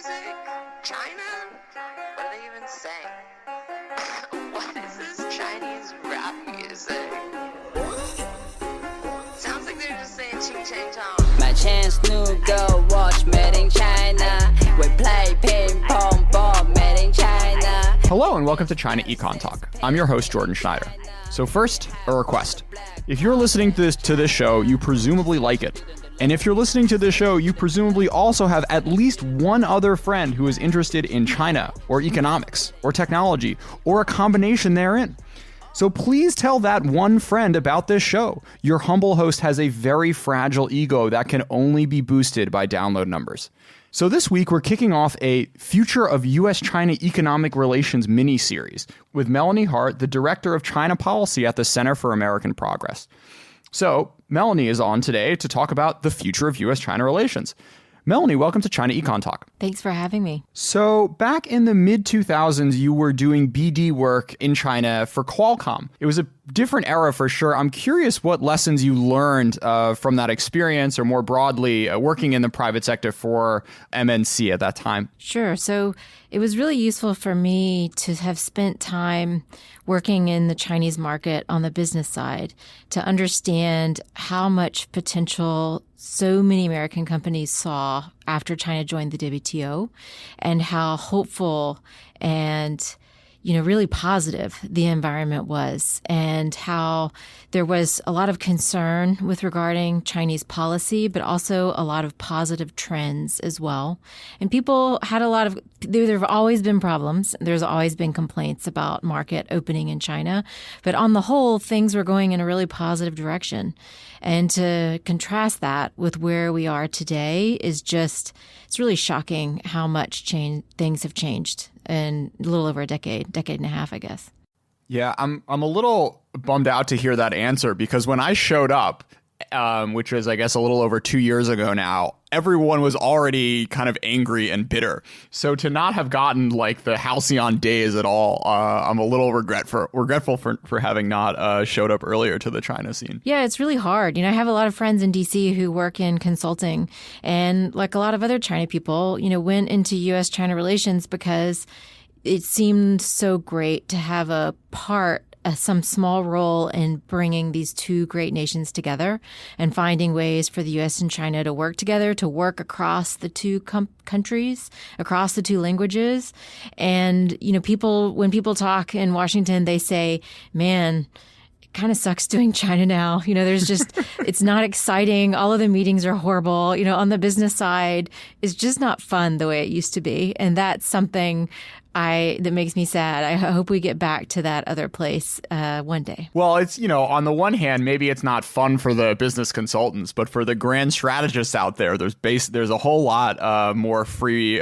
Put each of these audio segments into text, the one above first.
music? China? What are they even saying? What is this Chinese rap music? Sounds like they're just saying ching chang chong. My chance new girl watch made in China. We play ping pong ball made in China. Hello and welcome to China Econ Talk. I'm your host, Jordan Schneider. So first, a request. If you're listening to this show, you presumably like it. And if you're listening to this show, you presumably also have at least one other friend who is interested in China, or economics, or technology, or a combination therein. So please tell that one friend about this show. Your humble host has a very fragile ego that can only be boosted by download numbers. So this week, we're kicking off a Future of U.S.-China Economic Relations mini-series with Melanie Hart, the Director of China Policy at the Center for American Progress. So Melanie is on today to talk about the future of U.S.-China relations. Melanie, welcome to China Econ Talk. Thanks for having me. So back in the mid-2000s, you were doing BD work in China for Qualcomm. It was a different era for sure. I'm curious what lessons you learned from that experience, or more broadly, working in the private sector for MNC at that time. Sure. So it was really useful for me to have spent time working in the Chinese market on the business side to understand how much potential so many American companies saw after China joined the WTO, and how hopeful and really positive the environment was, and how there was a lot of concern with regarding Chinese policy, but also a lot of positive trends as well. And people had there have always been problems. There's always been complaints about market opening in China. But on the whole, things were going in a really positive direction. And to contrast that with where we are today it's really shocking how much things have changed in a little over a decade and a half, I guess. Yeah, I'm a little bummed out to hear that answer, because when I showed up, which was, I guess, a little over 2 years ago now, everyone was already kind of angry and bitter. So to not have gotten like the halcyon days at all, I'm a little regretful for having not showed up earlier to the China scene. Yeah, it's really hard. I have a lot of friends in DC who work in consulting, and like a lot of other China people, went into U.S.-China relations because it seemed so great to have some small role in bringing these two great nations together and finding ways for the U.S. and China to work together, to work across the two countries, across the two languages. And, when people talk in Washington, they say, man, it kind of sucks doing China now. There's just, it's not exciting. All of the meetings are horrible. On the business side, it's just not fun the way it used to be. And that's something that makes me sad. I hope we get back to that other place one day. Well, it's, on the one hand, maybe it's not fun for the business consultants, but for the grand strategists out there, there's a whole lot more free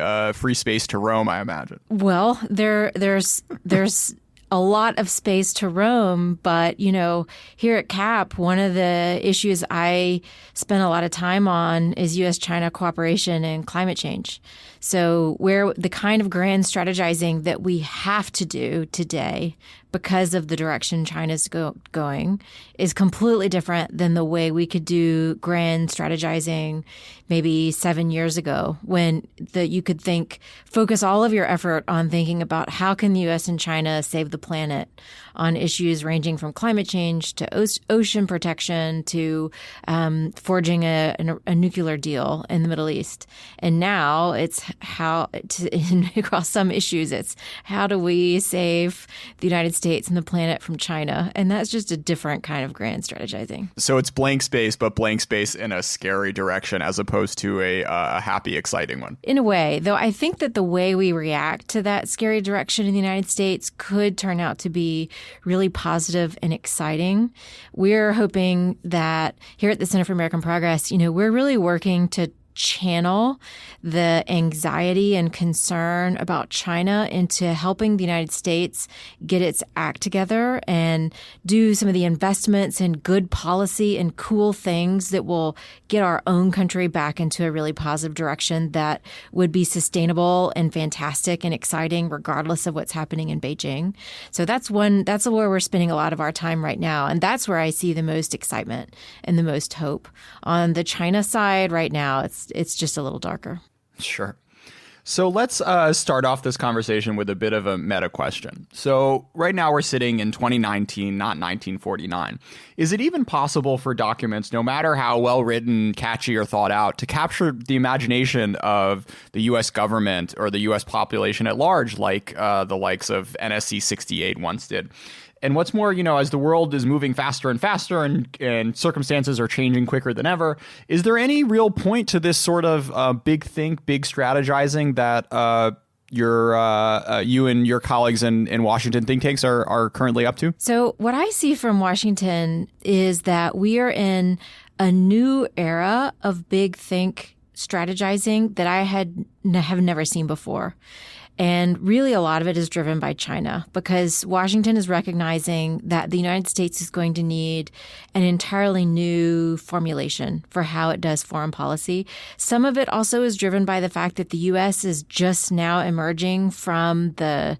space to roam, I imagine. Well, there's a lot of space to roam, but here at CAP, one of the issues I spent a lot of time on is U.S.-China cooperation and climate change. So where the kind of grand strategizing that we have to do today because of the direction China's going is completely different than the way we could do grand strategizing maybe 7 years ago, when you could focus all of your effort on thinking about how can the U.S. and China save the planet on issues ranging from climate change to ocean protection to forging a nuclear deal in the Middle East. And now it's across some issues, it's how do we save the United States and the planet from China? And that's just a different kind of grand strategizing. So it's blank space, but blank space in a scary direction as opposed to a happy, exciting one. In a way, though, I think that the way we react to that scary direction in the United States could turn out to be really positive and exciting. We're hoping that here at the Center for American Progress, we're really working to channel the anxiety and concern about China into helping the United States get its act together and do some of the investments in good policy and cool things that will get our own country back into a really positive direction that would be sustainable and fantastic and exciting regardless of what's happening in Beijing. So that's where we're spending a lot of our time right now. And that's where I see the most excitement and the most hope. On the China side right now, it's just a little darker. Sure. So let's start off this conversation with a bit of a meta question. So right now we're sitting in 2019, not 1949. Is it even possible for documents, no matter how well written, catchy, or thought out, to capture the imagination of the U.S. government or the U.S. population at large, like the likes of NSC 68 once did? And what's more, as the world is moving faster and faster and circumstances are changing quicker than ever, is there any real point to this sort of big think, big strategizing that you and your colleagues in Washington think tanks are currently up to? So what I see from Washington is that we are in a new era of big think strategizing that I have never seen before. And really, a lot of it is driven by China, because Washington is recognizing that the United States is going to need an entirely new formulation for how it does foreign policy. Some of it also is driven by the fact that the U.S. is just now emerging from the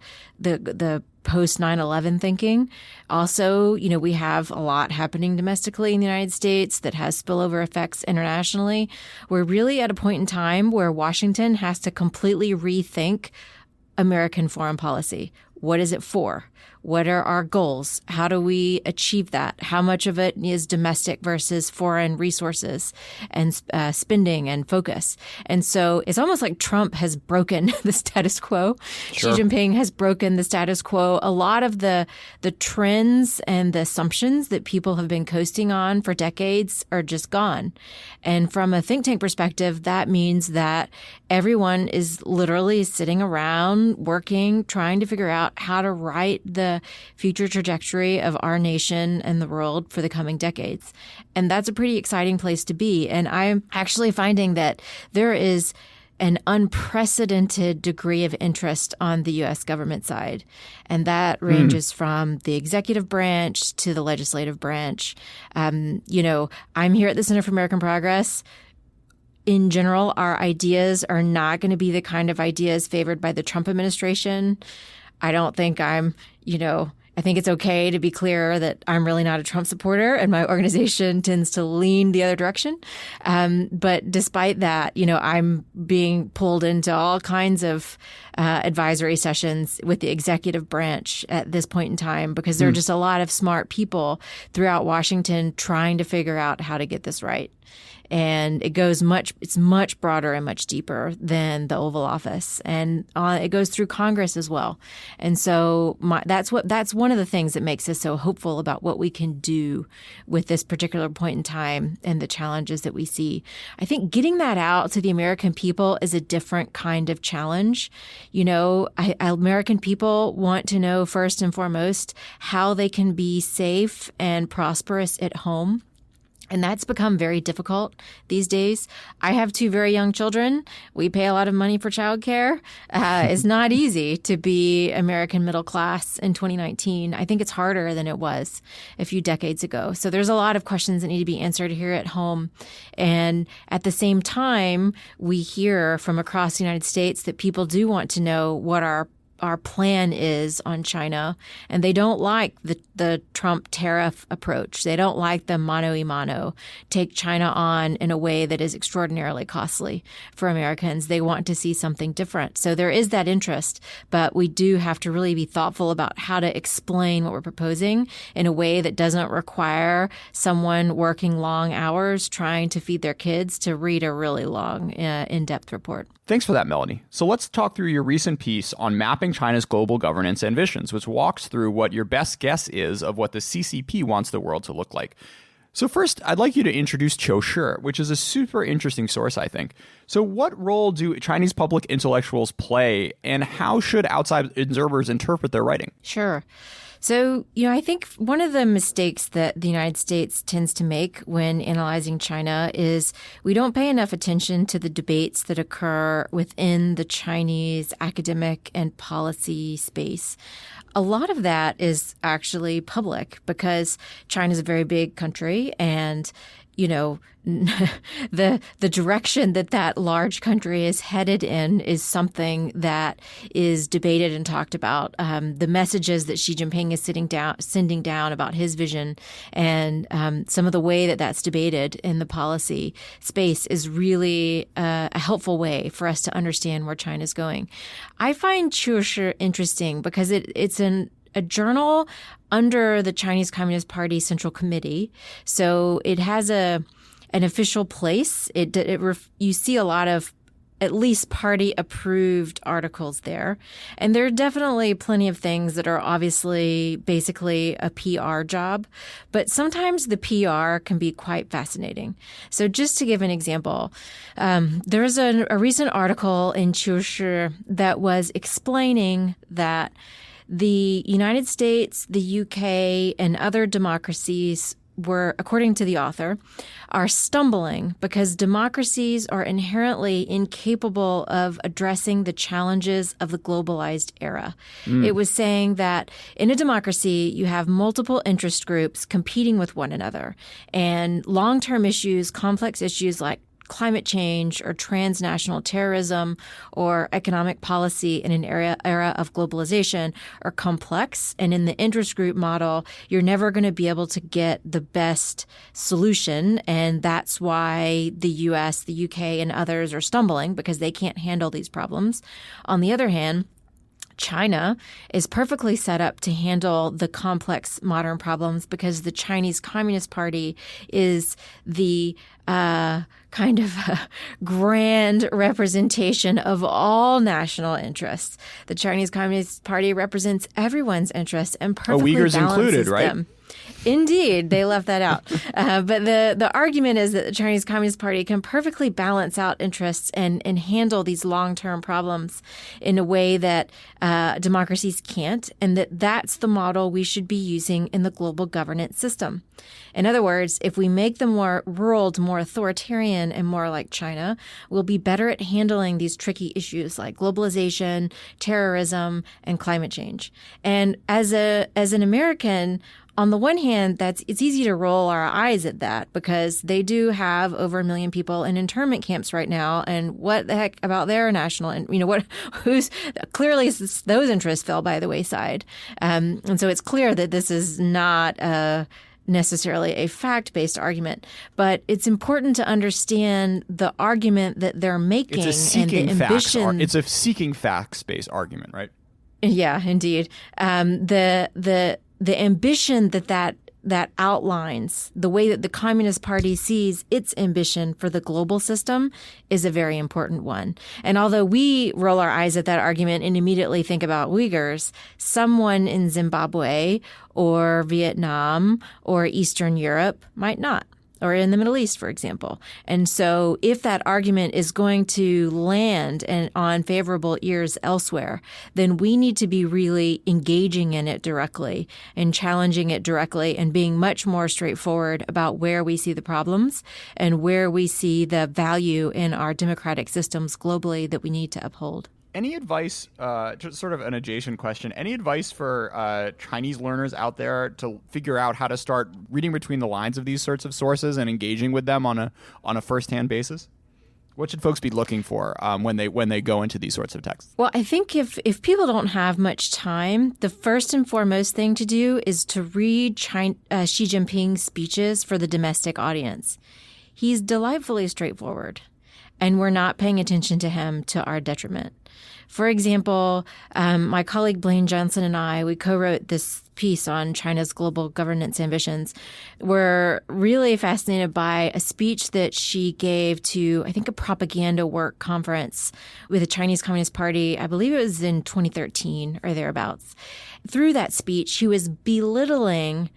post 9/11 thinking. Also, we have a lot happening domestically in the United States that has spillover effects internationally. We're really at a point in time where Washington has to completely rethink American foreign policy. What is it for? What are our goals? How do we achieve that? How much of it is domestic versus foreign resources and spending and focus? And so it's almost like Trump has broken the status quo. Sure. Xi Jinping has broken the status quo. A lot of the trends and the assumptions that people have been coasting on for decades are just gone. And from a think tank perspective, that means that everyone is literally sitting around working, trying to figure out how to write the future trajectory of our nation and the world for the coming decades. And that's a pretty exciting place to be. And I'm actually finding that there is an unprecedented degree of interest on the U.S. government side. And that ranges from the executive branch to the legislative branch. I'm here at the Center for American Progress. In general, our ideas are not going to be the kind of ideas favored by the Trump administration. I don't think I think it's okay to be clear that I'm really not a Trump supporter, and my organization tends to lean the other direction. But despite that, I'm being pulled into all kinds of advisory sessions with the executive branch at this point in time, because there are just a lot of smart people throughout Washington trying to figure out how to get this right. And it's much broader and much deeper than the Oval Office, and it goes through Congress as well. And so that's one of the things that makes us so hopeful about what we can do with this particular point in time and the challenges that we see. I think getting that out to the American people is a different kind of challenge. American people want to know first and foremost how they can be safe and prosperous at home. And that's become very difficult these days. I have 2 very young children. We pay a lot of money for childcare. It's not easy to be American middle class in 2019. I think it's harder than it was a few decades ago. So there's a lot of questions that need to be answered here at home. And at the same time, we hear from across the United States that people do want to know what our plan is on China, and they don't like the Trump tariff approach. They don't like the mano a mano, take China on in a way that is extraordinarily costly for Americans. They want to see something different. So there is that interest, but we do have to really be thoughtful about how to explain what we're proposing in a way that doesn't require someone working long hours trying to feed their kids to read a really long, in-depth report. Thanks for that, Melanie. So let's talk through your recent piece on mapping China's global governance ambitions, which walks through what your best guess is of what the CCP wants the world to look like. So first, I'd like you to introduce Qiu Shi, which is a super interesting source, I think. So what role do Chinese public intellectuals play, and how should outside observers interpret their writing? Sure. So, I think one of the mistakes that the United States tends to make when analyzing China is we don't pay enough attention to the debates that occur within the Chinese academic and policy space. A lot of that is actually public because China is a very big country, and the direction that large country is headed in is something that is debated and talked about. The messages that Xi Jinping is sending down about his vision and some of the way that that's debated in the policy space is really a helpful way for us to understand where China's going. I find Qiushi interesting because it's a journal under the Chinese Communist Party Central Committee. So it has an official place. You see a lot of at least party-approved articles there. And there are definitely plenty of things that are obviously basically a PR job. But sometimes the PR can be quite fascinating. So just to give an example, there was a recent article in Qiushi that was explaining that the United States, the UK, and other democracies were, according to the author, are stumbling because democracies are inherently incapable of addressing the challenges of the globalized era. It was saying that in a democracy, you have multiple interest groups competing with one another, and long-term issues, complex issues like climate change or transnational terrorism or economic policy in an era of globalization are complex. And in the interest group model, you're never going to be able to get the best solution. And that's why the US, the UK, and others are stumbling because they can't handle these problems. On the other hand, China is perfectly set up to handle the complex modern problems because the Chinese Communist Party is the kind of grand representation of all national interests. The Chinese Communist Party represents everyone's interests and perfectly Uyghurs balances included, right? them. Indeed, they left that out. But the argument is that the Chinese Communist Party can perfectly balance out interests and handle these long-term problems in a way that democracies can't, and that's the model we should be using in the global governance system. In other words, if we make the world more authoritarian and more like China, we'll be better at handling these tricky issues like globalization, terrorism, and climate change. And as an American, on the one hand, it's easy to roll our eyes at that because they do have over 1 million people in internment camps right now. And what the heck about their national and clearly those interests fell by the wayside. And so it's clear that this is not necessarily a fact-based argument, but it's important to understand the argument that they're making and the ambition. It's a seeking facts-based argument, right? Yeah, indeed. The ambition that outlines the way that the Communist Party sees its ambition for the global system is a very important one. And although we roll our eyes at that argument and immediately think about Uyghurs, someone in Zimbabwe or Vietnam or Eastern Europe might not, or in the Middle East, for example. And so if that argument is going to land on favorable ears elsewhere, then we need to be really engaging in it directly and challenging it directly and being much more straightforward about where we see the problems and where we see the value in our democratic systems globally that we need to uphold. Any advice, just sort of an adjacent question, any advice for Chinese learners out there to figure out how to start reading between the lines of these sorts of sources and engaging with them on a first-hand basis? What should folks be looking for when they go into these sorts of texts? Well, I think if people don't have much time, the first and foremost thing to do is to read Xi Jinping's speeches for the domestic audience. He's delightfully straightforward, and we're not paying attention to him to our detriment. For example, my colleague Blaine Johnson and I, we co-wrote this piece on China's global governance ambitions. We're really fascinated by a speech that she gave to, I think, a propaganda work conference with the Chinese Communist Party. I believe it was in 2013 or thereabouts. Through that speech, she was belittling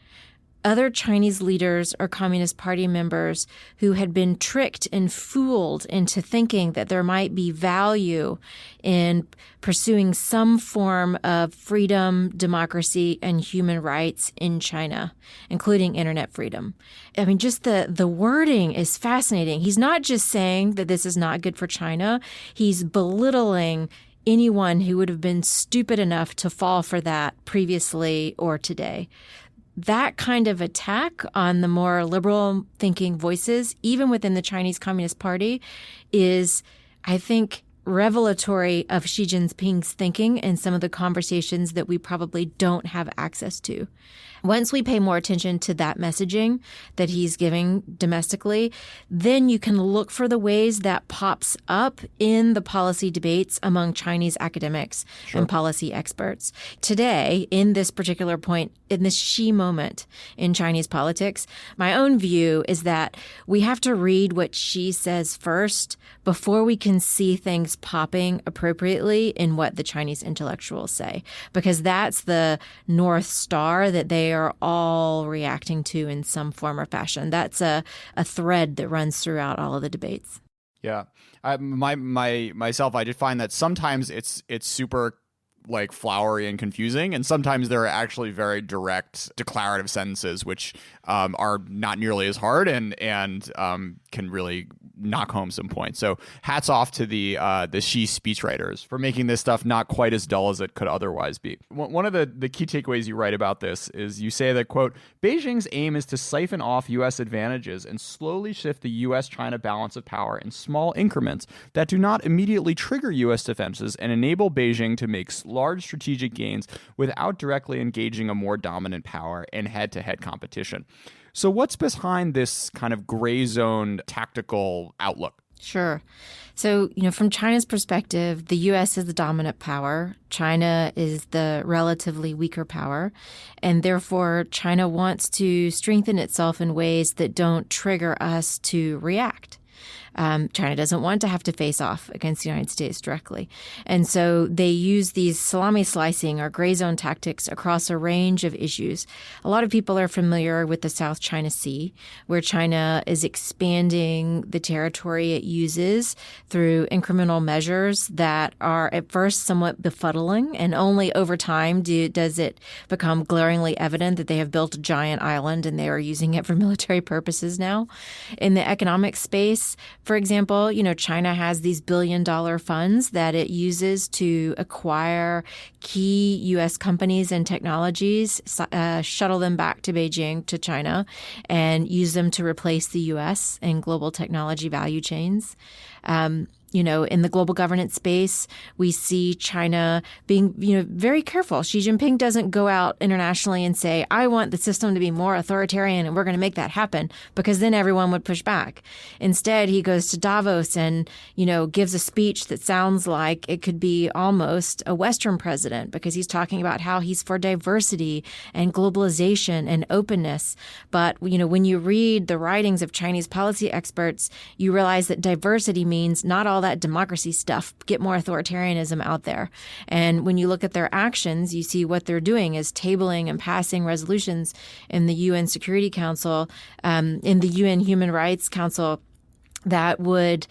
other Chinese leaders or Communist Party members who had been tricked and fooled into thinking that there might be value in pursuing some form of freedom, democracy, and human rights in China, including internet freedom. I mean, just the wording is fascinating. He's not just saying that this is not good for China. He's belittling anyone who would have been stupid enough to fall for that previously or today. that kind of attack on the more liberal thinking voices, even within the Chinese Communist Party, is, I think, revelatory of Xi Jinping's thinking and some of the conversations that we probably don't have access to. Once we pay more attention to that messaging that he's giving domestically, then you can look for the ways that pops up in the policy debates among Chinese academics and policy experts. Today, in this particular point, in this Xi moment in Chinese politics, my own view is that we have to read what Xi says first before we can see things popping appropriately in what the Chinese intellectuals say, because that's the North Star that they are all reacting to in some form or fashion. That's a thread that runs throughout all of the debates. Yeah. Myself, I did find that sometimes it's super like flowery and confusing, and sometimes there are actually very direct declarative sentences which are not nearly as hard and can really knock home some points. So hats off to the Xi speechwriters for making this stuff not quite as dull as it could otherwise be. One of the key takeaways you write about this is you say that, quote, Beijing's aim is to siphon off U.S. advantages and slowly shift the U.S.-China balance of power in small increments that do not immediately trigger U.S. defenses and enable Beijing to make large strategic gains without directly engaging a more dominant power in head-to-head competition. So what's behind this kind of gray zone tactical outlook? Sure. So, from China's perspective, the U.S. is the dominant power. China is the relatively weaker power. And therefore, China wants to strengthen itself in ways that don't trigger us to react. China doesn't want to have to face off against the United States directly. And so they use these salami slicing or gray zone tactics across a range of issues. A lot of people are familiar with the South China Sea, where China is expanding the territory it uses through incremental measures that are at first somewhat befuddling, and only over time does it become glaringly evident that they have built a giant island and they are using it for military purposes now. In the economic space, for example, China has these billion-dollar funds that it uses to acquire key U.S. companies and technologies, shuttle them back to Beijing, to China, and use them to replace the U.S. in global technology value chains. In the global governance space, we see China being, very careful. Xi Jinping doesn't go out internationally and say, I want the system to be more authoritarian and we're going to make that happen, because then everyone would push back. Instead, he goes to Davos and, gives a speech that sounds like it could be almost a Western president, because he's talking about how he's for diversity and globalization and openness. But, when you read the writings of Chinese policy experts, you realize that diversity means not all that democracy stuff, get more authoritarianism out there. And when you look at their actions, you see what they're doing is tabling and passing resolutions in the UN Security Council, in the UN Human Rights Council, that would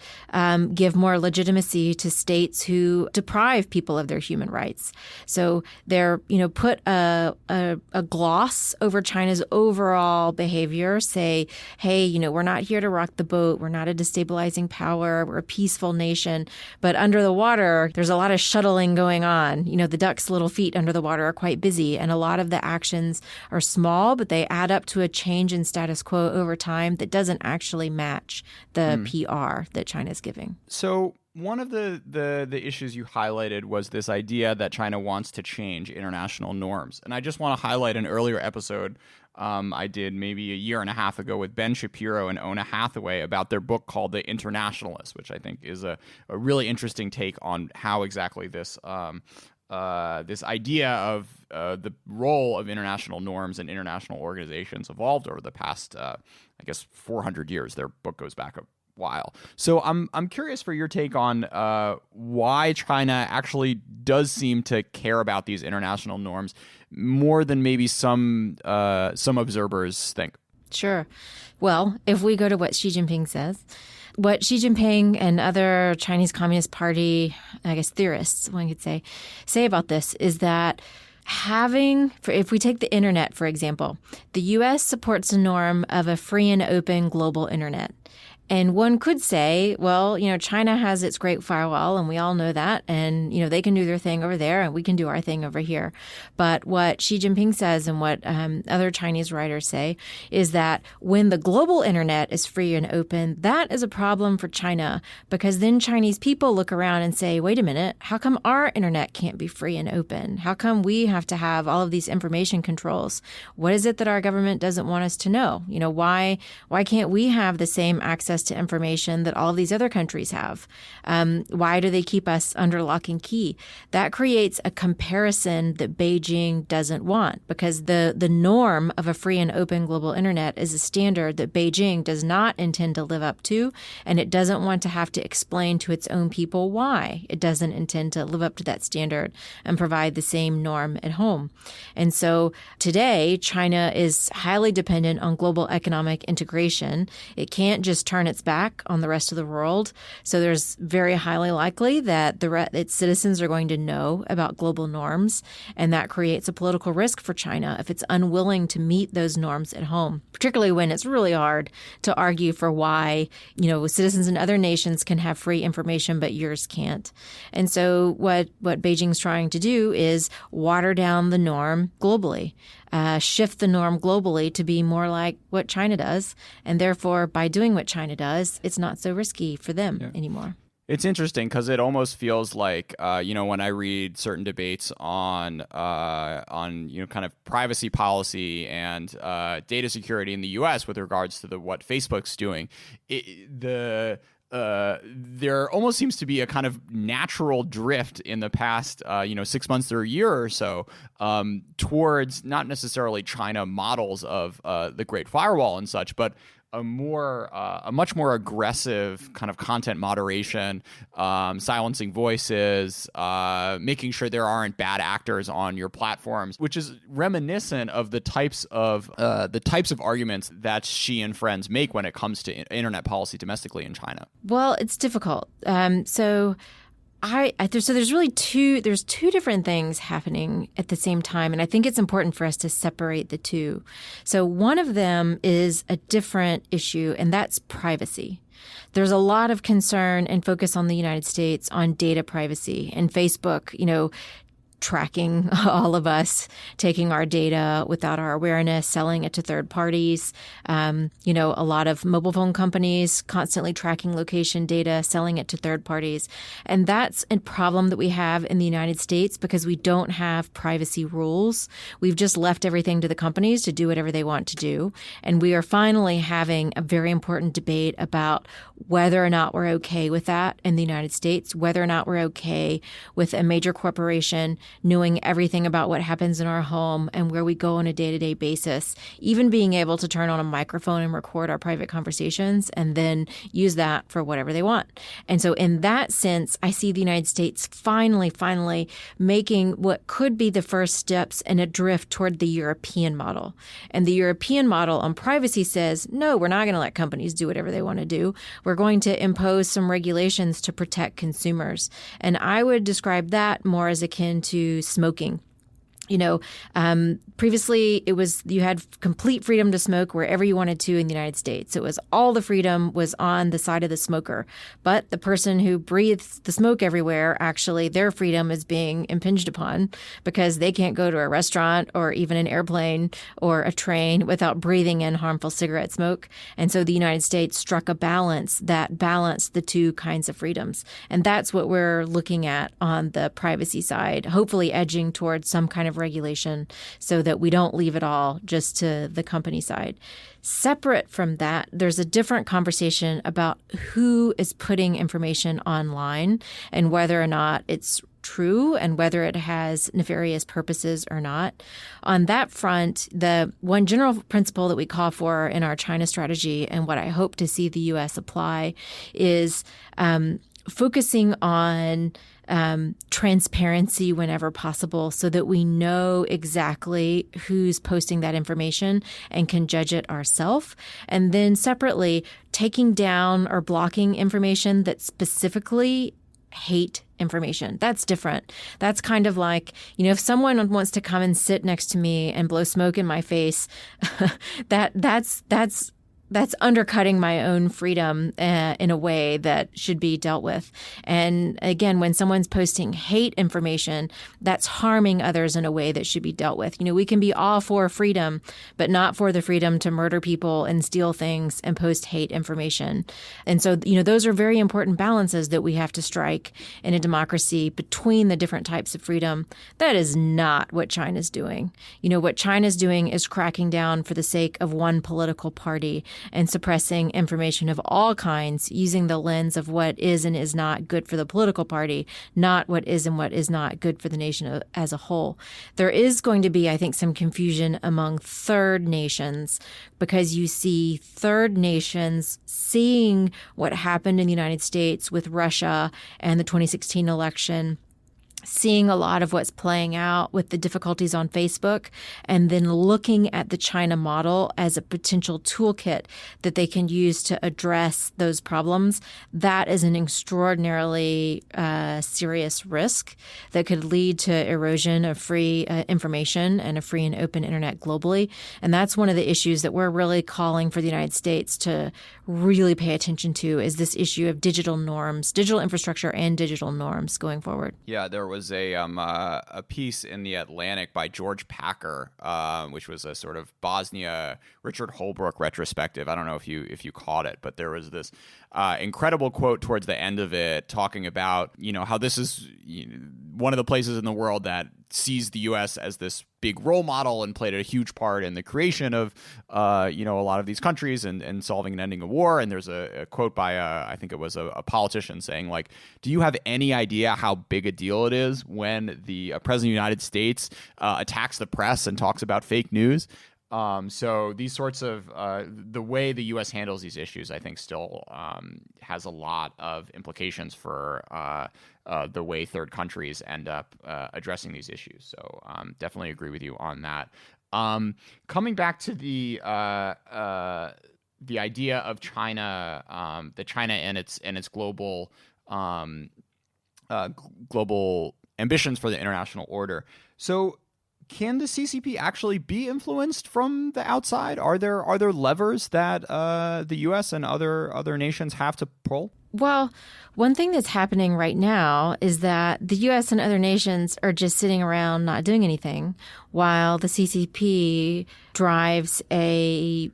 give more legitimacy to states who deprive people of their human rights. So they're, put a gloss over China's overall behavior, say, hey, we're not here to rock the boat. We're not a destabilizing power. We're a peaceful nation. But under the water, there's a lot of shuttling going on. The duck's little feet under the water are quite busy. And a lot of the actions are small, but they add up to a change in status quo over time that doesn't actually match the PR that China's giving. So one of the issues you highlighted was this idea that China wants to change international norms. And I just want to highlight an earlier episode I did maybe a year and a half ago with Ben Shapiro and Ona Hathaway about their book called The Internationalist, which I think is a really interesting take on how exactly this idea of the role of international norms and international organizations evolved over the past, 400 years. Their book goes back a while. So I'm curious for your take on why China actually does seem to care about these international norms more than maybe some observers think. Sure. Well, if we go to what Xi Jinping says, what Xi Jinping and other Chinese Communist Party, theorists, one could say about this is that if we take the internet, for example, the U.S. supports a norm of a free and open global internet. And one could say, well, China has its Great Firewall, and we all know that. And, they can do their thing over there, and we can do our thing over here. But what Xi Jinping says and what other Chinese writers say is that when the global internet is free and open, that is a problem for China, because then Chinese people look around and say, wait a minute, how come our internet can't be free and open? How come we have to have all of these information controls? What is it that our government doesn't want us to know? Why can't we have the same access to information that all of these other countries have? Why do they keep us under lock and key? That creates a comparison that Beijing doesn't want, because the norm of a free and open global internet is a standard that Beijing does not intend to live up to, and it doesn't want to have to explain to its own people why it doesn't intend to live up to that standard and provide the same norm at home. And so today, China is highly dependent on global economic integration. It can't just turn its back on the rest of the world. So there's very highly likely that its citizens are going to know about global norms, and that creates a political risk for China if it's unwilling to meet those norms at home, particularly when it's really hard to argue for why, citizens in other nations can have free information, but yours can't. And so what Beijing's trying to do is water down the norm globally. Shift the norm globally to be more like what China does. And therefore, by doing what China does, it's not so risky for them anymore. It's interesting because it almost feels like, when I read certain debates on kind of privacy policy and data security in the U.S. with regards to what Facebook's doing, there almost seems to be a kind of natural drift in the past, 6 months or a year or so, towards not necessarily China models of the Great Firewall and such, but a much more aggressive kind of content moderation, silencing voices, making sure there aren't bad actors on your platforms, which is reminiscent of the types of arguments that Xi and friends make when it comes to internet policy domestically in China. Well, it's difficult. So there's really two different things happening at the same time, and I think it's important for us to separate the two. So one of them is a different issue, and that's privacy. There's a lot of concern and focus on the United States on data privacy, and Facebook, tracking all of us, taking our data without our awareness, selling it to third parties. A lot of mobile phone companies constantly tracking location data, selling it to third parties. And that's a problem that we have in the United States because we don't have privacy rules. We've just left everything to the companies to do whatever they want to do. And we are finally having a very important debate about whether or not we're okay with that in the United States, whether or not we're okay with a major corporation knowing everything about what happens in our home and where we go on a day-to-day basis, even being able to turn on a microphone and record our private conversations and then use that for whatever they want. And so in that sense, I see the United States finally making what could be the first steps in a drift toward the European model. And the European model on privacy says, no, we're not going to let companies do whatever they want to do. We're going to impose some regulations to protect consumers. And I would describe that more as akin to smoking. Previously you had complete freedom to smoke wherever you wanted to in the United States. It was all the freedom was on the side of the smoker. But the person who breathes the smoke everywhere, actually their freedom is being impinged upon because they can't go to a restaurant or even an airplane or a train without breathing in harmful cigarette smoke. And so the United States struck a balance that balanced the two kinds of freedoms. And that's what we're looking at on the privacy side, hopefully edging towards some kind of regulation so that we don't leave it all just to the company side. Separate from that, there's a different conversation about who is putting information online and whether or not it's true and whether it has nefarious purposes or not. On that front, the one general principle that we call for in our China strategy and what I hope to see the U.S. apply is focusing on transparency whenever possible so that we know exactly who's posting that information and can judge it ourselves. And then separately, taking down or blocking information that specifically hate information. That's different. That's kind of like, if someone wants to come and sit next to me and blow smoke in my face, that's that's undercutting my own freedom in a way that should be dealt with. And again, when someone's posting hate information, that's harming others in a way that should be dealt with. We can be all for freedom, but not for the freedom to murder people and steal things and post hate information. And so, those are very important balances that we have to strike in a democracy between the different types of freedom. That is not what China's doing. What China's doing is cracking down for the sake of one political party and suppressing information of all kinds using the lens of what is and is not good for the political party, not what is and what is not good for the nation as a whole. There is going to be, I think, some confusion among third nations because you see third nations seeing what happened in the United States with Russia and the 2016 election, seeing a lot of what's playing out with the difficulties on Facebook, and then looking at the China model as a potential toolkit that they can use to address those problems. That is an extraordinarily serious risk that could lead to erosion of free information and a free and open internet globally. And that's one of the issues that we're really calling for the United States to really pay attention to, is this issue of digital norms, digital infrastructure and digital norms going forward. Yeah, there was a piece in The Atlantic by George Packer, which was a sort of Bosnia Richard Holbrooke retrospective. I don't know if you caught it, but there was this incredible quote towards the end of it talking about how this is one of the places in the world that sees the U.S. as this big role model and played a huge part in the creation of a lot of these countries and solving and ending a war. And there's a quote by I think it was a politician saying, like, do you have any idea how big a deal it is when the president of the United States attacks the press and talks about fake news? So these sorts of the way the U.S. handles these issues, I think, still has a lot of implications for the way third countries end up addressing these issues. So definitely agree with you on that. Coming back to the idea of China, the China and its global global ambitions for the international order. So, can the CCP actually be influenced from the outside? Are there levers that the U.S. and other nations have to pull? Well, one thing that's happening right now is that the U.S. and other nations are just sitting around not doing anything, while the CCP drives a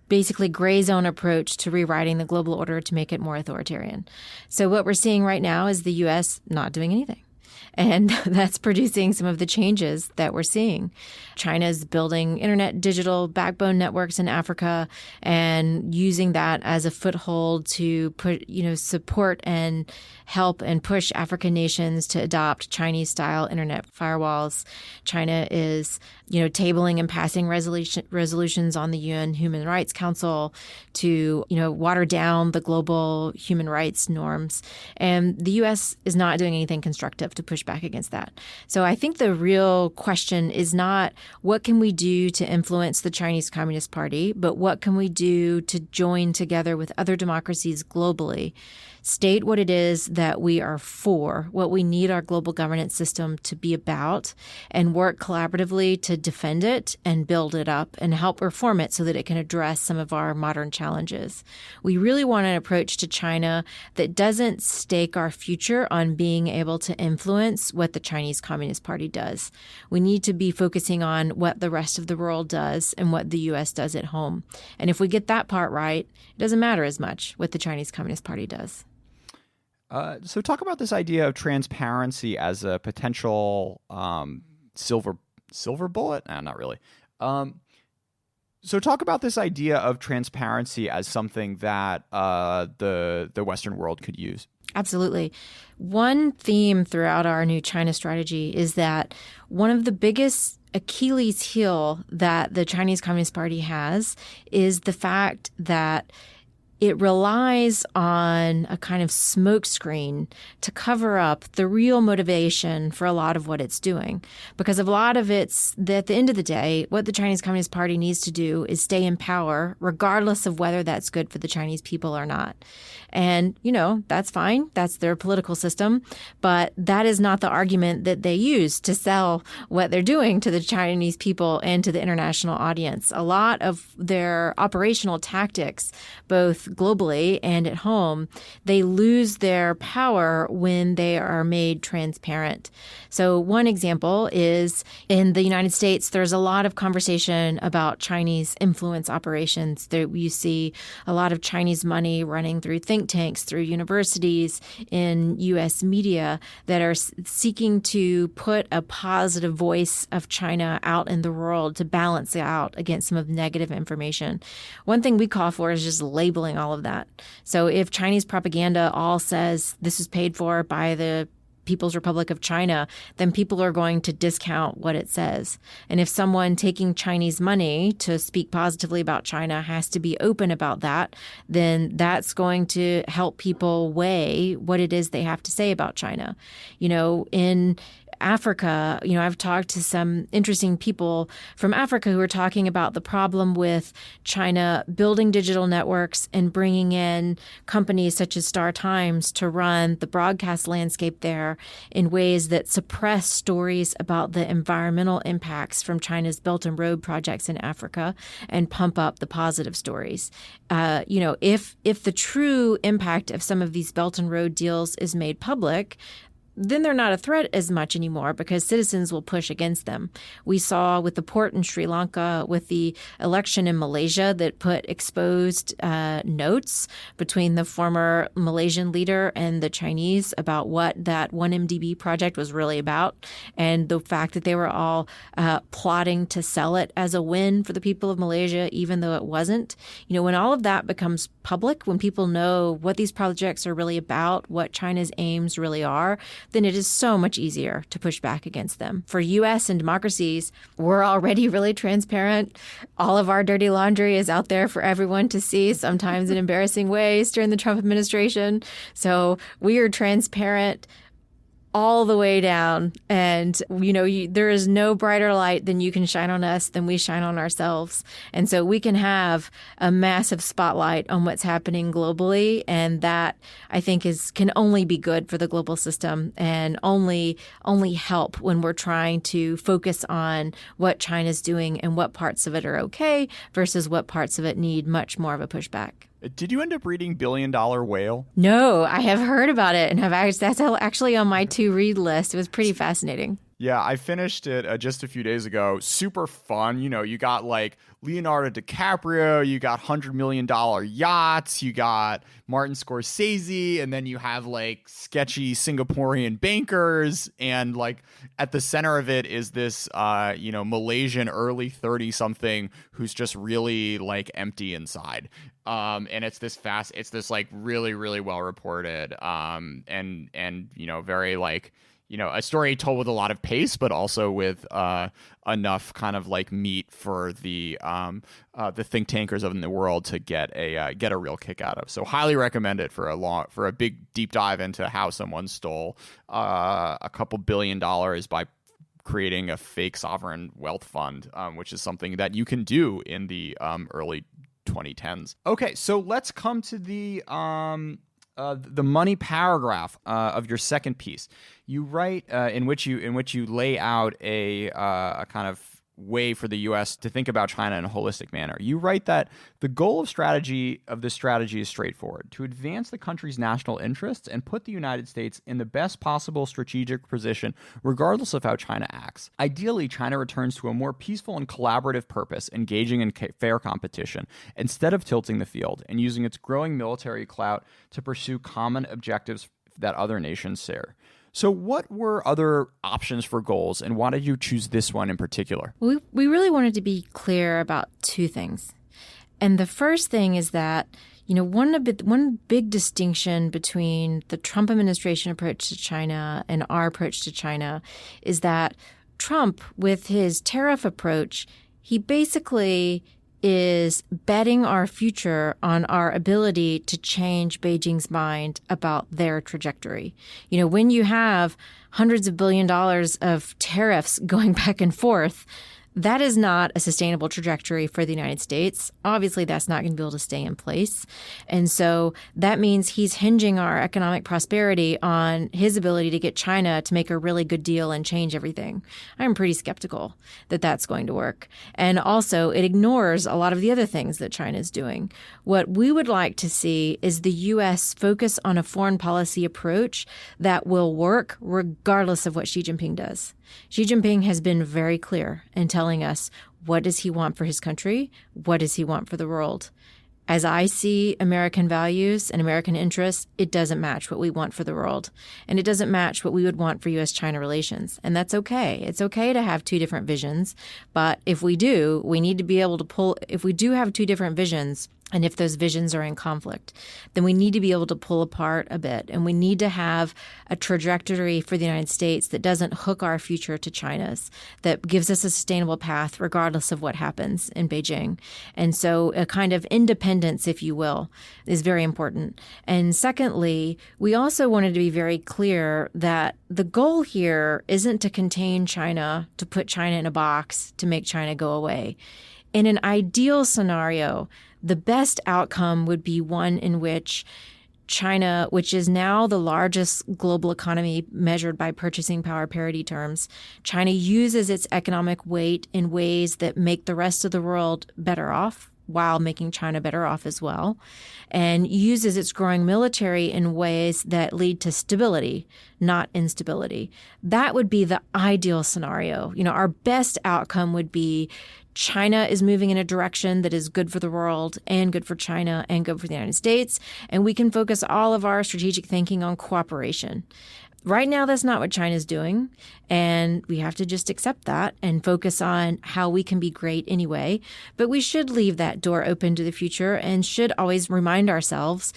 basically gray zone approach to rewriting the global order to make it more authoritarian. So what we're seeing right now is the U.S. not doing anything. And that's producing some of the changes that we're seeing. China's building internet digital backbone networks in Africa and using that as a foothold to support and help and push African nations to adopt Chinese-style internet firewalls. China is, tabling and passing resolutions on the UN Human Rights Council to, water down the global human rights norms. And the U.S. is not doing anything constructive to push back against that. So I think the real question is not what can we do to influence the Chinese Communist Party, but what can we do to join together with other democracies globally, state what it is that we are for, what we need our global governance system to be about, and work collaboratively to defend it and build it up and help reform it so that it can address some of our modern challenges. We really want an approach to China that doesn't stake our future on being able to influence what the Chinese Communist Party does. We need to be focusing on what the rest of the world does and what the U.S. does at home. And if we get that part right, it doesn't matter as much what the Chinese Communist Party does. So talk about this idea of transparency as a potential silver bullet? No, not really. So talk about this idea of transparency as something that the Western world could use. Absolutely. One theme throughout our new China strategy is that one of the biggest Achilles heel that the Chinese Communist Party has is the fact that it relies on a kind of smokescreen to cover up the real motivation for a lot of what it's doing. Because a lot of it's, at the end of the day, what the Chinese Communist Party needs to do is stay in power, regardless of whether that's good for the Chinese people or not. And, that's fine. That's their political system. But that is not the argument that they use to sell what they're doing to the Chinese people and to the international audience. A lot of their operational tactics, both globally and at home, they lose their power when they are made transparent. So one example is in the United States, there's a lot of conversation about Chinese influence operations. There you see a lot of Chinese money running through think tanks, through universities, in U.S. media that are seeking to put a positive voice of China out in the world to balance it out against some of the negative information. One thing we call for is just labeling all of that. So if Chinese propaganda all says this is paid for by the People's Republic of China, then people are going to discount what it says. And if someone taking Chinese money to speak positively about China has to be open about that, then that's going to help people weigh what it is they have to say about China. In Africa, I've talked to some interesting people from Africa who are talking about the problem with China building digital networks and bringing in companies such as Star Times to run the broadcast landscape there in ways that suppress stories about the environmental impacts from China's Belt and Road projects in Africa and pump up the positive stories. If the true impact of some of these Belt and Road deals is made public, then they're not a threat as much anymore because citizens will push against them. We saw with the port in Sri Lanka, with the election in Malaysia that put exposed notes between the former Malaysian leader and the Chinese about what that 1MDB project was really about, and the fact that they were all plotting to sell it as a win for the people of Malaysia, even though it wasn't. When all of that becomes public, when people know what these projects are really about, what China's aims really are, then it is so much easier to push back against them. For U.S. and democracies, we're already really transparent. All of our dirty laundry is out there for everyone to see, sometimes in embarrassing ways during the Trump administration. So we are transparent all the way down. And, there is no brighter light than you can shine on us than we shine on ourselves. And so we can have a massive spotlight on what's happening globally. And that, I think, can only be good for the global system and only help when we're trying to focus on what China's doing and what parts of it are okay versus what parts of it need much more of a pushback. Did you end up reading Billion Dollar Whale? No, I have heard about it and that's actually on my to-read list. It was pretty fascinating. Yeah, I finished it just a few days ago. Super fun. You got like Leonardo DiCaprio, you got $100 million yachts, you got Martin Scorsese, and then you have like sketchy Singaporean bankers. And like at the center of it is this, Malaysian early 30-something who's just really like empty inside. And it's this like really, really well reported, and very like, a story told with a lot of pace, but also with enough kind of like meat for the think tankers in the world to get a real kick out of. So highly recommend it for a big deep dive into how someone stole a couple $1 billion by creating a fake sovereign wealth fund, which is something that you can do in the early 2010s. Okay, so let's come to the money paragraph of your second piece. You write in which you lay out a kind of way for the U.S. to think about China in a holistic manner. You write that the goal of this strategy is straightforward: to advance the country's national interests and put the United States in the best possible strategic position, regardless of how China acts. Ideally, China returns to a more peaceful and collaborative purpose, engaging in fair competition, instead of tilting the field and using its growing military clout to pursue common objectives that other nations share. So what were other options for goals, and why did you choose this one in particular? We really wanted to be clear about two things. And the first thing is that, one big distinction between the Trump administration approach to China and our approach to China is that Trump, with his tariff approach, he basically is betting our future on our ability to change Beijing's mind about their trajectory. When you have hundreds of $billions of tariffs going back and forth, that is not a sustainable trajectory for the United States. Obviously, that's not going to be able to stay in place. And so that means he's hinging our economic prosperity on his ability to get China to make a really good deal and change everything. I'm pretty skeptical that that's going to work. And also, it ignores a lot of the other things that China is doing. What we would like to see is the U.S. focus on a foreign policy approach that will work regardless of what Xi Jinping does. Xi Jinping has been very clear in telling us, what does he want for his country? What does he want for the world? As I see American values and American interests, it doesn't match what we want for the world. And it doesn't match what we would want for U.S.-China relations. And that's okay. It's okay to have two different visions. But if we do, we need to be able to if we do have two different visions, and if those visions are in conflict, then we need to be able to pull apart a bit. And we need to have a trajectory for the United States that doesn't hook our future to China's, that gives us a sustainable path regardless of what happens in Beijing. And so a kind of independence, if you will, is very important. And secondly, we also wanted to be very clear that the goal here isn't to contain China, to put China in a box, to make China go away. In an ideal scenario, the best outcome would be one in which China, which is now the largest global economy measured by purchasing power parity terms, China uses its economic weight in ways that make the rest of the world better off, while making China better off as well, and uses its growing military in ways that lead to stability, not instability. That would be the ideal scenario. Our best outcome would be China is moving in a direction that is good for the world and good for China and good for the United States, and we can focus all of our strategic thinking on cooperation. Right now, that's not what China's doing, and we have to just accept that and focus on how we can be great anyway. But we should leave that door open to the future and should always remind ourselves,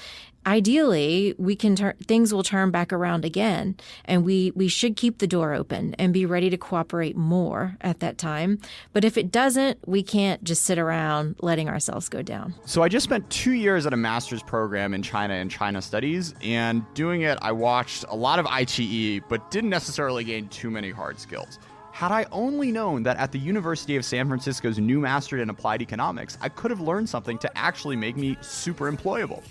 ideally, we can things will turn back around again, and we should keep the door open and be ready to cooperate more at that time. But if it doesn't, we can't just sit around letting ourselves go down. So I just spent 2 years at a master's program in China and China studies, and doing it, I watched a lot of ITE, but didn't necessarily gain too many hard skills. Had I only known that at the University of San Francisco's new masterate in applied economics, I could have learned something to actually make me super employable.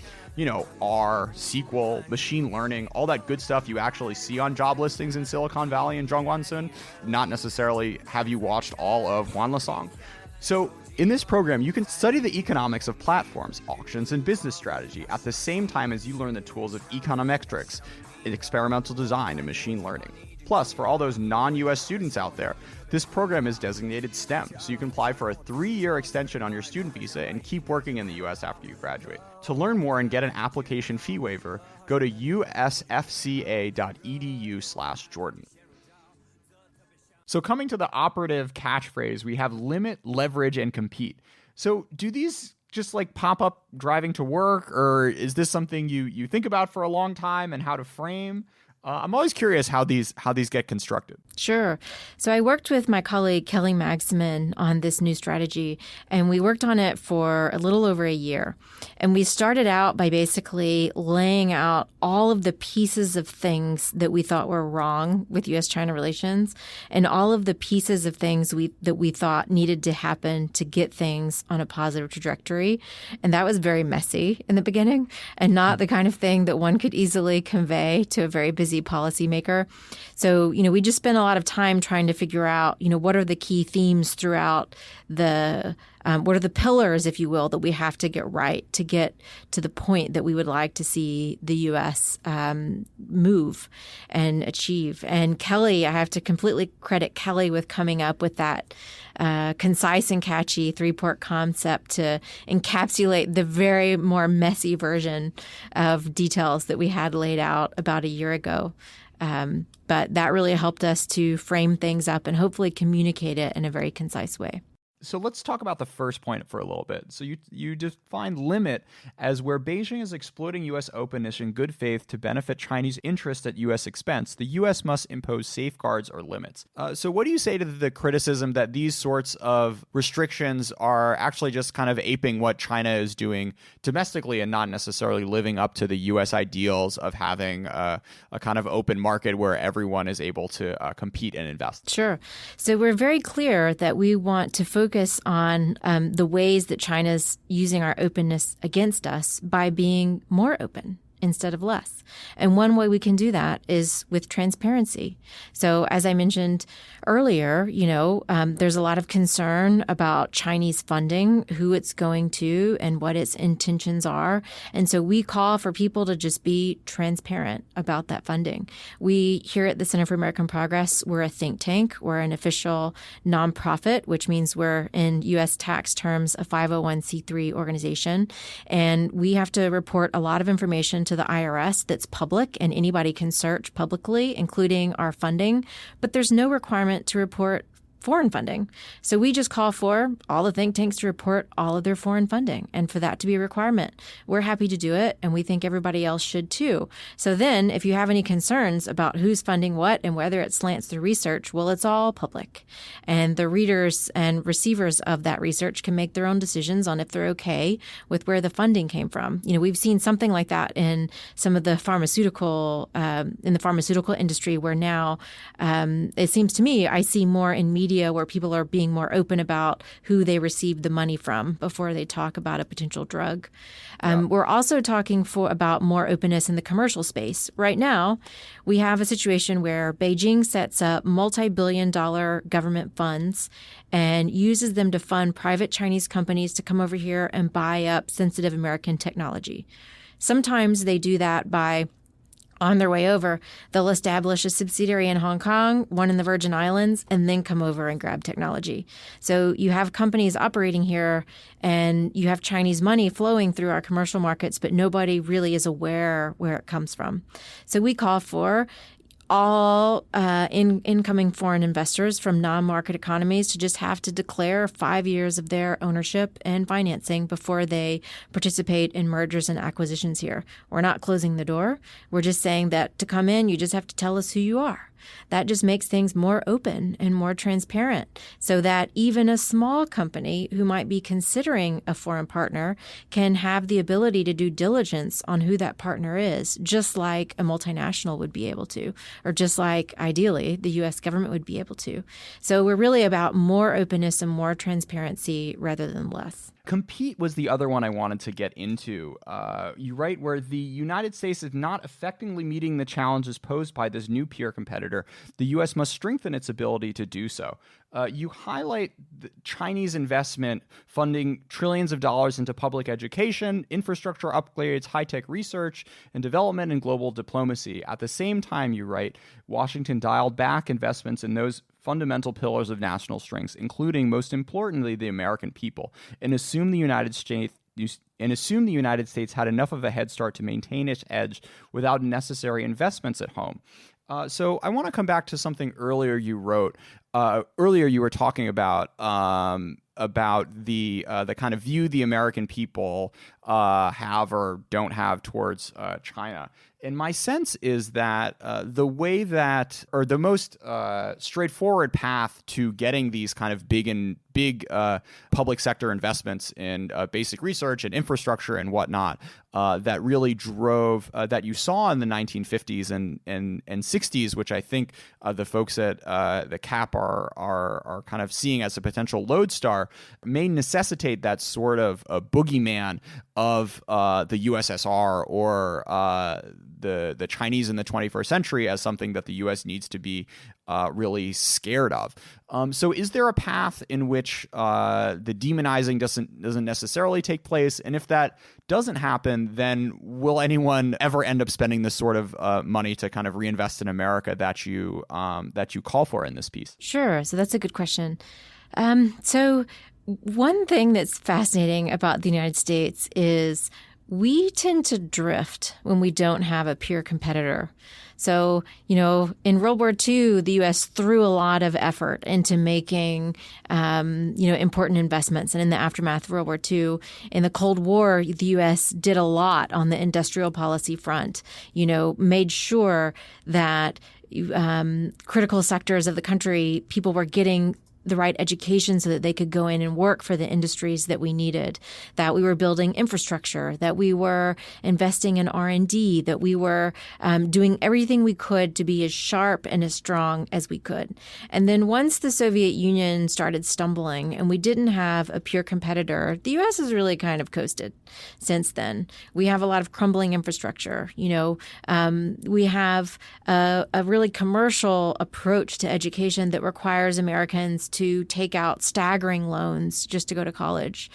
R, SQL, machine learning, all that good stuff you actually see on job listings in Silicon Valley and Zhongguancun, not necessarily have you watched all of Juan Lesong. So in this program, you can study the economics of platforms, auctions, and business strategy at the same time as you learn the tools of econometrics, experimental design, and machine learning. Plus, for all those non-US students out there, this program is designated STEM, so you can apply for a 3-year extension on your student visa and keep working in the US after you graduate. To learn more and get an application fee waiver, go to usfca.edu/Jordan. So coming to the operative catchphrase, we have limit, leverage, and compete. So do these just pop up driving to work, or is this something you think about for a long time and how to frame? I'm always curious how these get constructed. Sure. So I worked with my colleague Kelly Magsamen on this new strategy, and we worked on it for a little over a year. And we started out by basically laying out all of the pieces of things that we thought were wrong with U.S.-China relations, and all of the pieces of things that we thought needed to happen to get things on a positive trajectory. And that was very messy in the beginning, and not the kind of thing that one could easily convey to a very busy policymaker. So, we just spent a lot of time trying to figure out, what are the key themes throughout what are the pillars, if you will, that we have to get right to get to the point that we would like to see the U.S. Move and achieve. And Kelly, I have to completely credit Kelly with coming up with that concise and catchy 3-port concept to encapsulate the very more messy version of details that we had laid out about a year ago. But that really helped us to frame things up and hopefully communicate it in a very concise way. So let's talk about the first point for a little bit. So you define limit as where Beijing is exploiting U.S. openness in good faith to benefit Chinese interests at U.S. expense. The U.S. must impose safeguards or limits. So what do you say to the criticism that these sorts of restrictions are actually just kind of aping what China is doing domestically and not necessarily living up to the U.S. ideals of having a kind of open market where everyone is able to compete and invest? Sure. So we're very clear that we want to focus on the ways that China's using our openness against us by being more open instead of less. And one way we can do that is with transparency. So as I mentioned earlier, there's a lot of concern about Chinese funding, who it's going to, and what its intentions are. And so we call for people to just be transparent about that funding. We here at the Center for American Progress, we're a think tank. We're an official nonprofit, which means we're in U.S. tax terms a 501c3 organization. And we have to report a lot of information to the IRS that's public and anybody can search publicly, including our funding. But there's no requirement to report foreign funding. So we just call for all the think tanks to report all of their foreign funding and for that to be a requirement. We're happy to do it, and we think everybody else should too. So then if you have any concerns about who's funding what and whether it slants through research, well, it's all public. And the readers and receivers of that research can make their own decisions on if they're okay with where the funding came from. We've seen something like that in some of the pharmaceutical industry where now it seems to me I see more in media where people are being more open about who they received the money from before they talk about a potential drug. We're also talking about more openness in the commercial space. Right now, we have a situation where Beijing sets up multi-billion-dollar government funds and uses them to fund private Chinese companies to come over here and buy up sensitive American technology. Sometimes they do that by on their way over, they'll establish a subsidiary in Hong Kong, one in the Virgin Islands, and then come over and grab technology. So you have companies operating here and you have Chinese money flowing through our commercial markets, but nobody really is aware where it comes from. So we call for all incoming foreign investors from non-market economies to just have to declare 5 years of their ownership and financing before they participate in mergers and acquisitions here. We're not closing the door. We're just saying that to come in, you just have to tell us who you are. That just makes things more open and more transparent so that even a small company who might be considering a foreign partner can have the ability to do diligence on who that partner is, just like a multinational would be able to, or just like, ideally, the U.S. government would be able to. So we're really about more openness and more transparency rather than less. Compete was the other one I wanted to get into. You write where the United States is not effectively meeting the challenges posed by this new peer competitor. The U.S. must strengthen its ability to do so. You highlight the Chinese investment funding trillions of dollars into public education, infrastructure upgrades, high-tech research and development, and global diplomacy. At the same time, you write, Washington dialed back investments in those fundamental pillars of national strengths, including, most importantly, the American people, and assumed the United States had enough of a head start to maintain its edge without necessary investments at home. So I want to come back to something earlier you wrote. Earlier you were talking about the kind of view the American people have or don't have towards China. And my sense is that the way that, or the most straightforward path to getting these kind of big public sector investments in basic research and infrastructure and whatnot that really drove, that you saw in the 1950s and 60s, which I think the folks at the CAP are kind of seeing as a potential lodestar, may necessitate that sort of a boogeyman of the USSR or the Chinese in the 21st century as something that the U.S. needs to be really scared of. So is there a path in which the demonizing doesn't necessarily take place? And if that doesn't happen, then will anyone ever end up spending this sort of money to kind of reinvest in America that you call for in this piece? Sure. So that's a good question. So one thing that's fascinating about the United States is we tend to drift when we don't have a peer competitor. So, in World War II, the U.S. threw a lot of effort into making, important investments. And in the aftermath of World War II, in the Cold War, the U.S. did a lot on the industrial policy front, made sure that critical sectors of the country, people were getting the right education so that they could go in and work for the industries that we needed, that we were building infrastructure, that we were investing in R&D, that we were doing everything we could to be as sharp and as strong as we could. And then once the Soviet Union started stumbling and we didn't have a pure competitor, the U.S. has really kind of coasted since then. We have a lot of crumbling infrastructure. We have a really commercial approach to education that requires Americans to take out staggering loans just to go to college.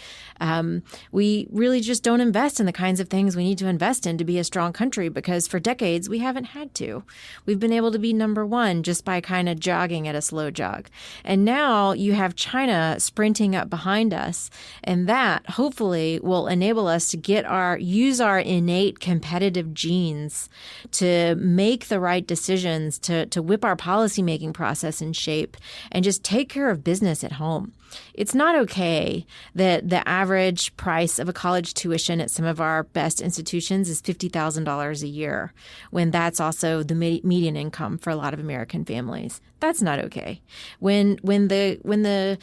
We really just don't invest in the kinds of things we need to invest in to be a strong country because for decades we haven't had to. We've been able to be number one just by kind of jogging at a slow jog. And now you have China sprinting up behind us, and that hopefully will enable us to use our innate competitive genes to make the right decisions, to whip our policymaking process in shape and just take care of business at home. It's not okay that the average price of a college tuition at some of our best institutions is $50,000 a year, when that's also the median income for a lot of American families. That's not okay. When the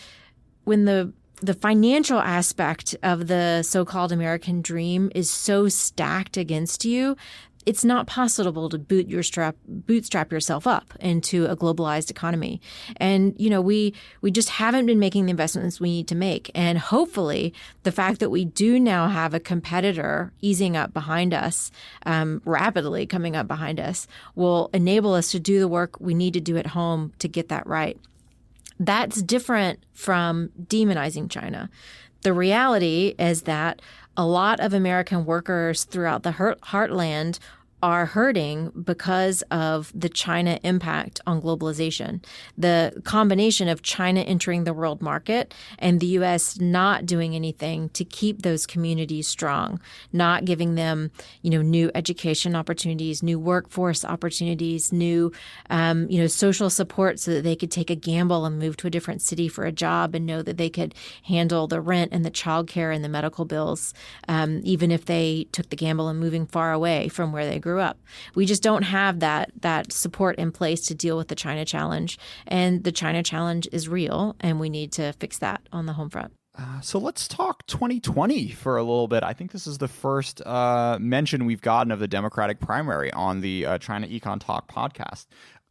financial aspect of the so-called American dream is so stacked against you, it's not possible to bootstrap yourself up into a globalized economy. And, we just haven't been making the investments we need to make. And hopefully the fact that we do now have a competitor easing up behind us, rapidly coming up behind us, will enable us to do the work we need to do at home to get that right. That's different from demonizing China. The reality is that a lot of American workers throughout the heartland are hurting because of the China impact on globalization. The combination of China entering the world market and the U.S. not doing anything to keep those communities strong, not giving them, new education opportunities, new workforce opportunities, new, social support so that they could take a gamble and move to a different city for a job and know that they could handle the rent and the childcare and the medical bills, even if they took the gamble of moving far away from where they grew up. We just don't have that support in place to deal with the China challenge. And the China challenge is real, and we need to fix that on the home front. So let's talk 2020 for a little bit. I think this is the first mention we've gotten of the Democratic primary on the China Econ Talk podcast.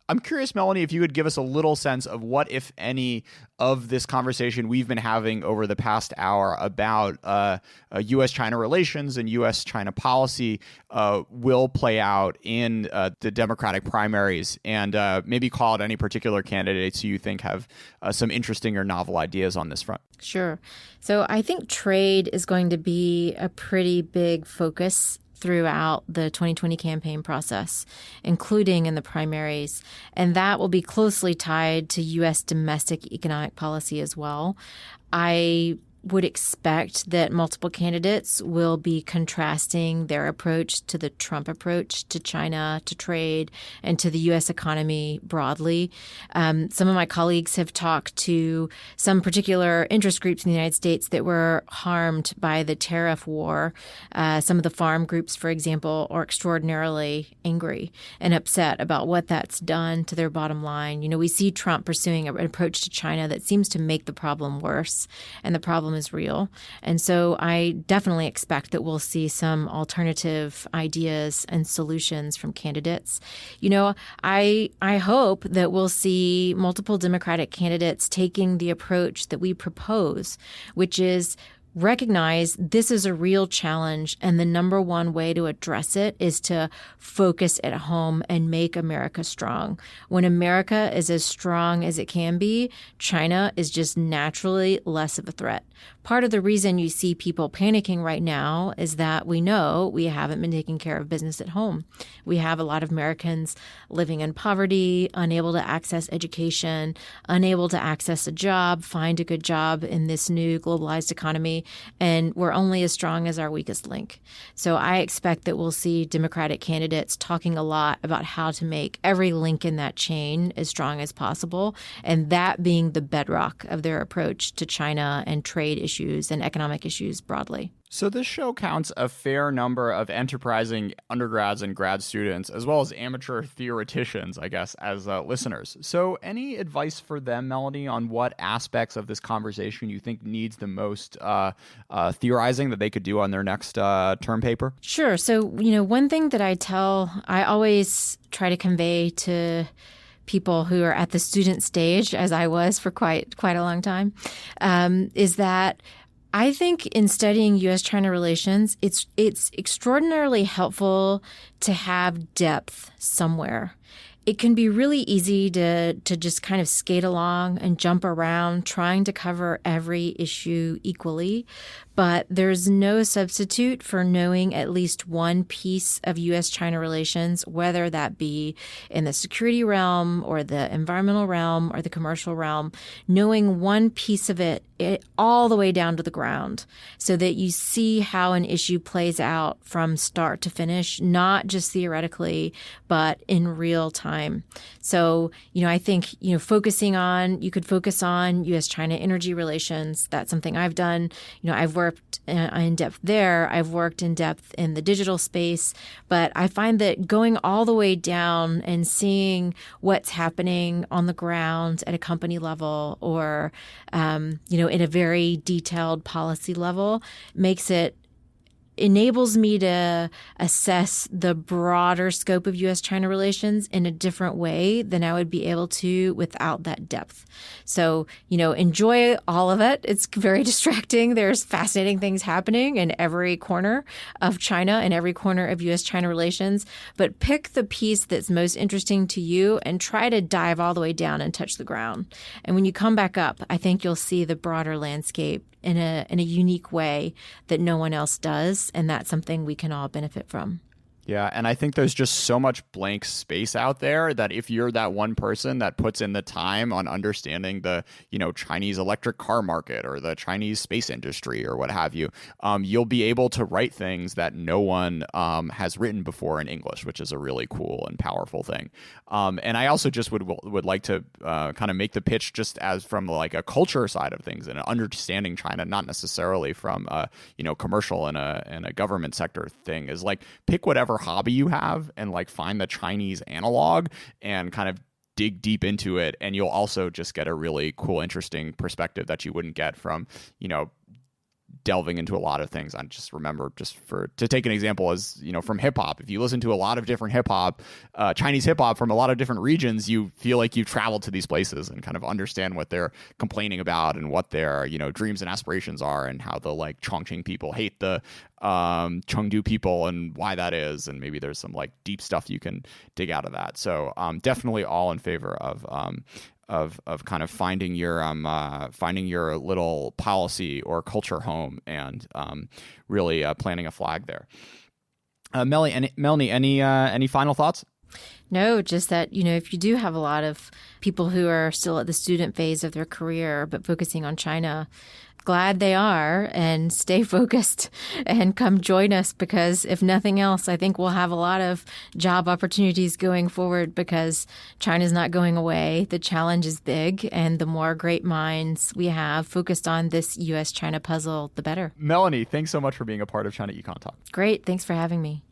I'm curious, Melanie, if you could give us a little sense of what, if any, of this conversation we've been having over the past hour about U.S.-China relations and U.S.-China policy will play out in the Democratic primaries, and maybe call out any particular candidates who you think have some interesting or novel ideas on this front. Sure. So I think trade is going to be a pretty big focus throughout the 2020 campaign process, including in the primaries. And that will be closely tied to U.S. domestic economic policy as well. I would expect that multiple candidates will be contrasting their approach to the Trump approach to China, to trade, and to the U.S. economy broadly. Some of my colleagues have talked to some particular interest groups in the United States that were harmed by the tariff war. Some of the farm groups, for example, are extraordinarily angry and upset about what that's done to their bottom line. We see Trump pursuing an approach to China that seems to make the problem worse, and the problem is real. And so I definitely expect that we'll see some alternative ideas and solutions from candidates. I hope that we'll see multiple Democratic candidates taking the approach that we propose, which is recognize this is a real challenge, and the number one way to address it is to focus at home and make America strong. When America is as strong as it can be, China is just naturally less of a threat. part of the reason you see people panicking right now is that we know we haven't been taking care of business at home. We have a lot of Americans living in poverty, unable to access education, unable to access a job, find a good job in this new globalized economy, and we're only as strong as our weakest link. So I expect that we'll see Democratic candidates talking a lot about how to make every link in that chain as strong as possible, and that being the bedrock of their approach to China and trade issues and economic issues broadly. So this show counts a fair number of enterprising undergrads and grad students, as well as amateur theoreticians, I guess, as listeners. So any advice for them, Melanie, on what aspects of this conversation you think needs the most theorizing that they could do on their next term paper? Sure. So, one thing that I always try to convey to people who are at the student stage, as I was for quite a long time, is that I think in studying U.S.-China relations, it's extraordinarily helpful to have depth somewhere. It can be really easy to just kind of skate along and jump around trying to cover every issue equally. But there's no substitute for knowing at least one piece of U.S.-China relations, whether that be in the security realm or the environmental realm or the commercial realm, knowing one piece of it all the way down to the ground so that you see how an issue plays out from start to finish, not just theoretically, but in real time. So, I think, you could focus on U.S.-China energy relations. That's something I've done. I've worked in depth there. I've worked in depth in the digital space, but I find that going all the way down and seeing what's happening on the ground at a company level or, in a very detailed policy level enables me to assess the broader scope of U.S.-China relations in a different way than I would be able to without that depth. So, enjoy all of it. It's very distracting. There's fascinating things happening in every corner of China and every corner of U.S.-China relations. But pick the piece that's most interesting to you and try to dive all the way down and touch the ground. And when you come back up, I think you'll see the broader landscape in a unique way that no one else does, and that's something we can all benefit from. Yeah, and I think there's just so much blank space out there that if you're that one person that puts in the time on understanding the, Chinese electric car market or the Chinese space industry or what have you, you'll be able to write things that no one has written before in English, which is a really cool and powerful thing. And I also just would like to kind of make the pitch just as from like a culture side of things and understanding China, not necessarily from commercial and a government sector thing, is like pick whatever hobby you have and like find the Chinese analog and kind of dig deep into it, and you'll also just get a really cool, interesting perspective that you wouldn't get from delving into a lot of things. I just remember, to take an example, as from hip hop, if you listen to a lot of different hip hop, Chinese hip hop from a lot of different regions, you feel like you've traveled to these places and kind of understand what they're complaining about and what their dreams and aspirations are, and how the like Chongqing people hate the Chengdu people and why that is, and maybe there's some like deep stuff you can dig out of that. So definitely all in favor of kind of finding your little policy or culture home and really planting a flag there. Melanie, any final thoughts? No, just that, if you do have a lot of people who are still at the student phase of their career but focusing on China, glad they are, and stay focused and come join us, because if nothing else, I think we'll have a lot of job opportunities going forward because China's not going away. The challenge is big, and the more great minds we have focused on this U.S.-China puzzle, the better. Melanie, thanks so much for being a part of China Econ Talk. Great. Thanks for having me.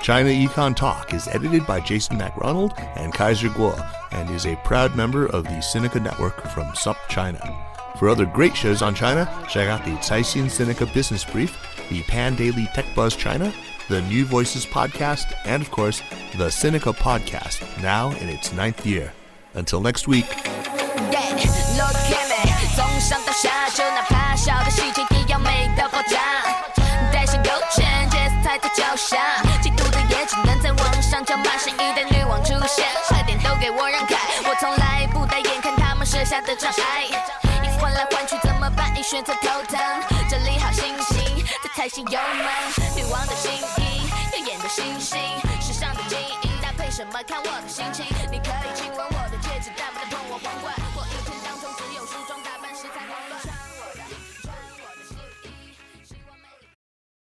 China Econ Talk is edited by Jason McRonald and Kaiser Guo and is a proud member of the Sinica Network from SupChina. For other great shows on China, check out the Caixin Sinica Business Brief, the Pan Daily Tech Buzz China, the New Voices Podcast, and of course, the Sinica Podcast, now in its 9th year. Until next week. Yeah, 下的障碍。衣服换来换去怎么办？你选择头疼，这里好星星，这才是油门。女王的心意，耀眼的星星，时尚的基因搭配什么？看我的心情。